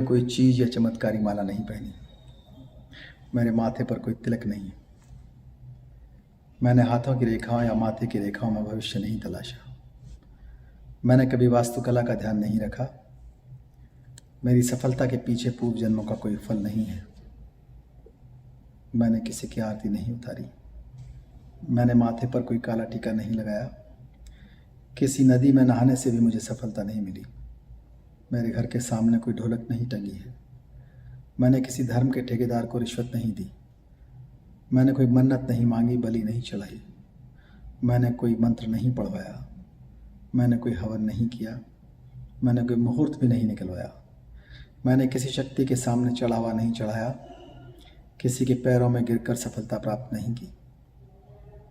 कोई चीज़ या चमत्कारी माला नहीं पहनी, मेरे माथे पर कोई तिलक नहीं, मैंने हाथों की रेखाओं या माथे की रेखाओं में भविष्य नहीं तलाशा, मैंने कभी वास्तुकला का ध्यान नहीं रखा, मेरी सफलता के पीछे पूर्व जन्मों का कोई फल नहीं है, मैंने किसी की आरती नहीं उतारी, मैंने माथे पर कोई काला टीका नहीं लगाया, किसी नदी में नहाने से भी मुझे सफलता नहीं मिली, मेरे घर के सामने कोई ढोलक नहीं टंगी है, मैंने किसी धर्म के ठेकेदार को रिश्वत नहीं दी, मैंने कोई मन्नत नहीं मांगी, बलि नहीं चढ़ाई, मैंने कोई मंत्र नहीं पढ़वाया, मैंने कोई हवन नहीं किया, मैंने कोई मुहूर्त भी नहीं निकलवाया, मैंने किसी शक्ति के सामने चढ़ावा नहीं चढ़ाया, किसी के पैरों में गिरकर सफलता प्राप्त नहीं की,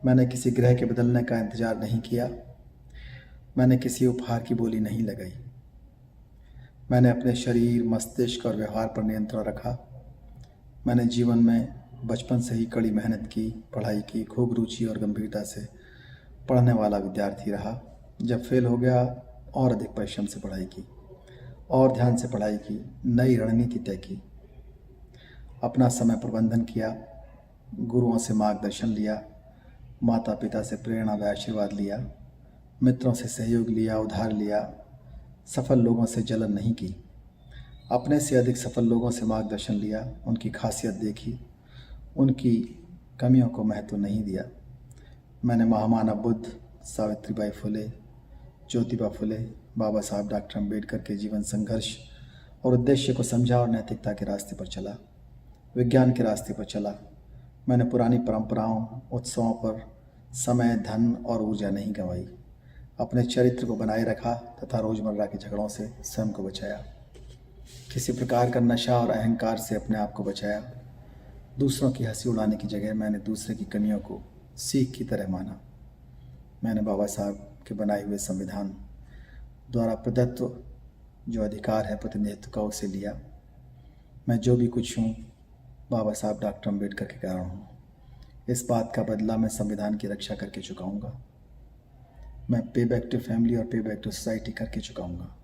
मैंने किसी ग्रह के बदलने का इंतजार नहीं किया, मैंने किसी उपहार की बोली नहीं लगाई, मैंने अपने शरीर, मस्तिष्क और व्यवहार पर नियंत्रण रखा, मैंने जीवन में बचपन से ही कड़ी मेहनत की, पढ़ाई की, खूब रुचि और गंभीरता से पढ़ने वाला विद्यार्थी रहा। जब फेल हो गया और अधिक परिश्रम से पढ़ाई की और ध्यान से पढ़ाई की, नई रणनीति तय की, अपना समय प्रबंधन किया, गुरुओं से मार्गदर्शन लिया, माता पिता से प्रेरणा व आशीर्वाद लिया, मित्रों से सहयोग लिया, उधार लिया, सफल लोगों से जलन नहीं की, अपने से अधिक सफल लोगों से मार्गदर्शन लिया, उनकी खासियत देखी, उनकी कमियों को महत्व नहीं दिया। मैंने महामानव बुद्ध, सावित्रीबाई फुले, ज्योतिबा फुले, बाबा साहब डॉक्टर अम्बेडकर के जीवन संघर्ष और उद्देश्य को समझा और नैतिकता के रास्ते पर चला, विज्ञान के रास्ते पर चला। मैंने पुरानी परंपराओं, उत्सवों पर समय, धन और ऊर्जा नहीं गंवाई, अपने चरित्र को बनाए रखा तथा रोज़मर्रा के झगड़ों से स्वयं को बचाया, किसी प्रकार का नशा और अहंकार से अपने आप को बचाया। दूसरों की हंसी उड़ाने की जगह मैंने दूसरे की कमियों को सीख की तरह माना। मैंने बाबा साहब के बनाए हुए संविधान द्वारा प्रदत्त जो अधिकार है प्रतिनिधित्व का, उसे लिया। मैं जो भी कुछ हूँ बाबा साहब डॉक्टर अम्बेडकर के कारण हूँ। इस बात का बदला मैं संविधान की रक्षा करके चुकाऊँगा। मैं पे बैक टू फैमिली और पे बैक टू सोसाइटी करके चुकाऊँगा।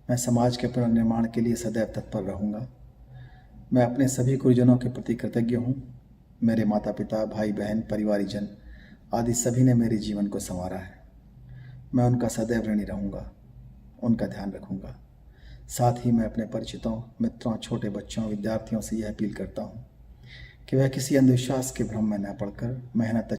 मैं समाज के पुनर्निर्माण के लिए सदैव तत्पर रहूँगा। मैं अपने सभी गुरुजनों के प्रति कृतज्ञ हूँ। मेरे माता पिता, भाई बहन, परिवारीजन आदि सभी ने मेरे जीवन को संवारा है। मैं उनका सदैव ऋणी रहूँगा, उनका ध्यान रखूँगा। साथ ही मैं अपने परिचितों, मित्रों, छोटे बच्चों, विद्यार्थियों से यह अपील करता हूँ कि वह किसी अंधविश्वास के भ्रम में न पड़कर मेहनत